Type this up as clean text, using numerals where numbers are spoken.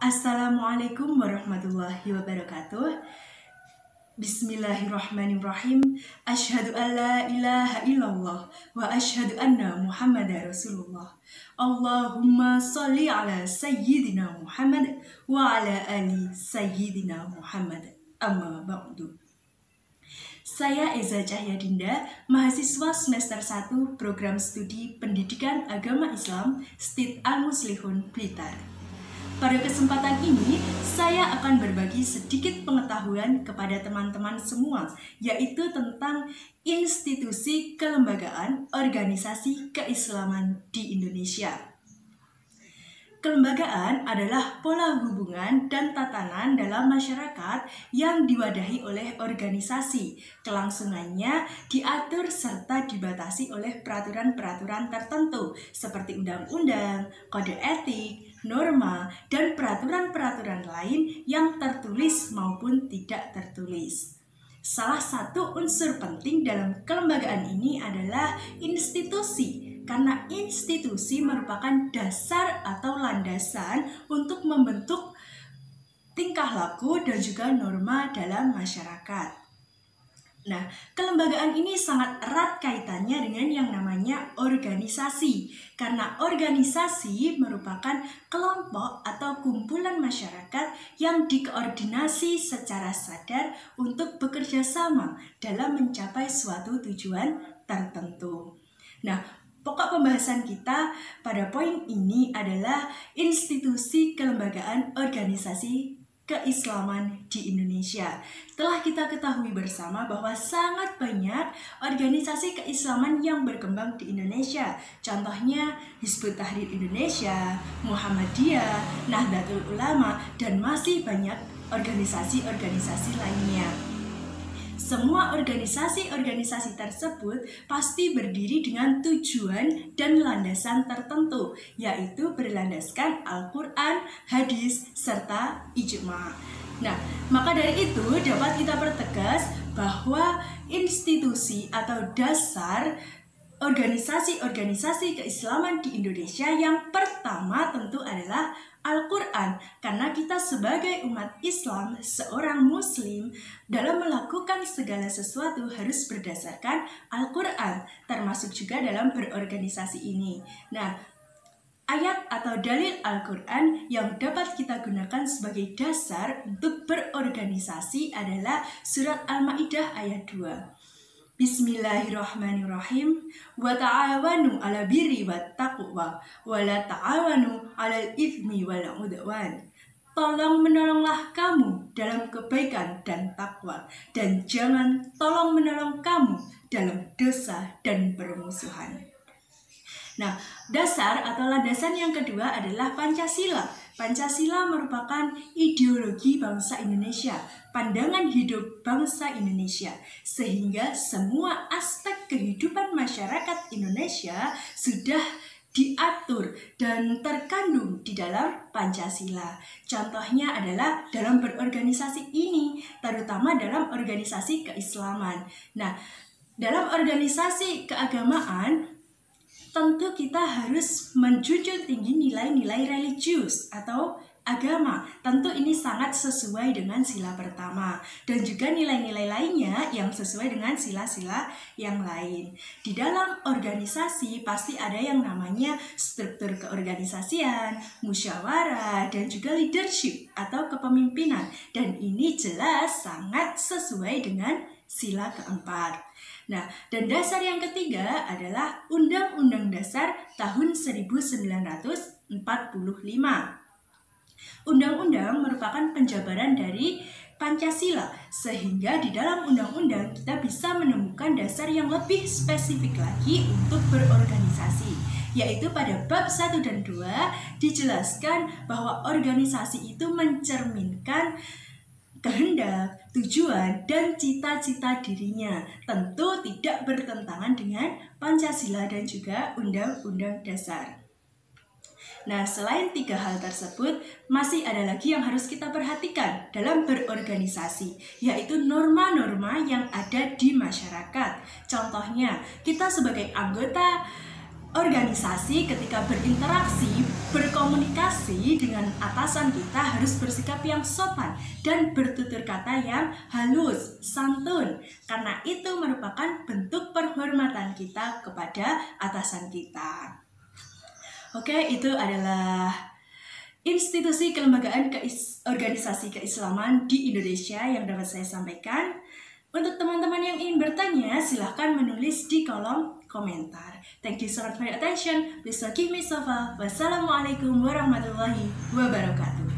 Assalamualaikum warahmatullahi wabarakatuh. Bismillahirrahmanirrahim. Asyhadu an la ilaha illallah wa asyhadu anna Muhammadar Rasulullah. Allahumma sholli ala sayyidina Muhammad wa ala ali sayyidina Muhammad. Amma ba'du. Saya Eza Cahyadinda, mahasiswa semester 1 Program Studi Pendidikan Agama Islam STIT Al-Muslihun Blitar. Pada kesempatan ini, saya akan berbagi sedikit pengetahuan kepada teman-teman semua, yaitu tentang institusi kelembagaan organisasi keislaman di Indonesia. Kelembagaan adalah pola hubungan dan tatanan dalam masyarakat yang diwadahi oleh organisasi. Kelangsungannya diatur serta dibatasi oleh peraturan-peraturan tertentu seperti undang-undang, kode etik, norma, dan peraturan-peraturan lain yang tertulis maupun tidak tertulis. Salah satu unsur penting dalam kelembagaan ini adalah institusi. Karena institusi merupakan dasar atau landasan untuk membentuk tingkah laku dan juga norma dalam masyarakat. Nah, kelembagaan ini sangat erat kaitannya dengan yang namanya organisasi. Karena organisasi merupakan kelompok atau kumpulan masyarakat yang dikoordinasi secara sadar untuk bekerja sama dalam mencapai suatu tujuan tertentu. Nah, pokok pembahasan kita pada poin ini adalah institusi kelembagaan organisasi keislaman di Indonesia. Telah kita ketahui bersama bahwa sangat banyak organisasi keislaman yang berkembang di Indonesia. Contohnya Hizbut Tahrir Indonesia, Muhammadiyah, Nahdlatul Ulama, dan masih banyak organisasi-organisasi lainnya. Semua organisasi-organisasi tersebut pasti berdiri dengan tujuan dan landasan tertentu, yaitu berlandaskan Al-Quran, hadis, serta ijma'. Nah, maka dari itu dapat kita pertegas bahwa institusi atau dasar organisasi-organisasi keislaman di Indonesia yang pertama tentu adalah Al-Quran, karena kita sebagai umat Islam, seorang muslim, dalam melakukan segala sesuatu harus berdasarkan Al-Quran, termasuk juga dalam berorganisasi ini. Nah, ayat atau dalil Al-Quran yang dapat kita gunakan sebagai dasar untuk berorganisasi adalah surat Al-Ma'idah ayat 2. Bismillahirrahmanirrahim. Wa ta'awanu 'ala birri wat taqwa wa la ta'awanu 'alal itsmi wal 'udwan. Tolong menolonglah kamu dalam kebaikan dan takwa, dan jangan tolong menolong kamu dalam dosa dan permusuhan. Nah, dasar atau landasan yang kedua adalah Pancasila. Pancasila merupakan ideologi bangsa Indonesia, pandangan hidup bangsa Indonesia, sehingga semua aspek kehidupan masyarakat Indonesia sudah diatur dan terkandung di dalam Pancasila. Contohnya adalah dalam berorganisasi ini, terutama dalam organisasi keislaman. Nah, dalam organisasi keagamaan, tentu kita harus menjunjung tinggi nilai-nilai religius atau agama. Tentu ini sangat sesuai dengan sila pertama, dan juga nilai-nilai lainnya yang sesuai dengan sila-sila yang lain. Di dalam organisasi pasti ada yang namanya struktur keorganisasian, musyawarah, dan juga leadership atau kepemimpinan. Dan ini jelas sangat sesuai dengan sila keempat. Nah, dan dasar yang ketiga adalah Undang-Undang Dasar tahun 1945. Undang-undang merupakan penjabaran dari Pancasila, sehingga di dalam undang-undang kita bisa menemukan dasar yang lebih spesifik lagi untuk berorganisasi, yaitu pada bab 1 dan 2 dijelaskan bahwa organisasi itu mencerminkan kehendak, tujuan, dan cita-cita dirinya. Tentu tidak bertentangan dengan Pancasila dan juga Undang-Undang Dasar. Nah, selain 3 hal tersebut, masih ada lagi yang harus kita perhatikan dalam berorganisasi, yaitu norma-norma yang ada di masyarakat. Contohnya, kita sebagai anggota organisasi ketika berinteraksi, berkomunikasi dengan atasan kita harus bersikap yang sopan dan bertutur kata yang halus, santun, karena itu merupakan bentuk penghormatan kita kepada atasan kita. Oke, itu adalah institusi kelembagaan organisasi keislaman di Indonesia yang dapat saya sampaikan. Untuk teman-teman yang ingin bertanya, silahkan menulis di kolom komentar. Thank you so much for your attention. Please give me so far. Wassalamualaikum warahmatullahi wabarakatuh.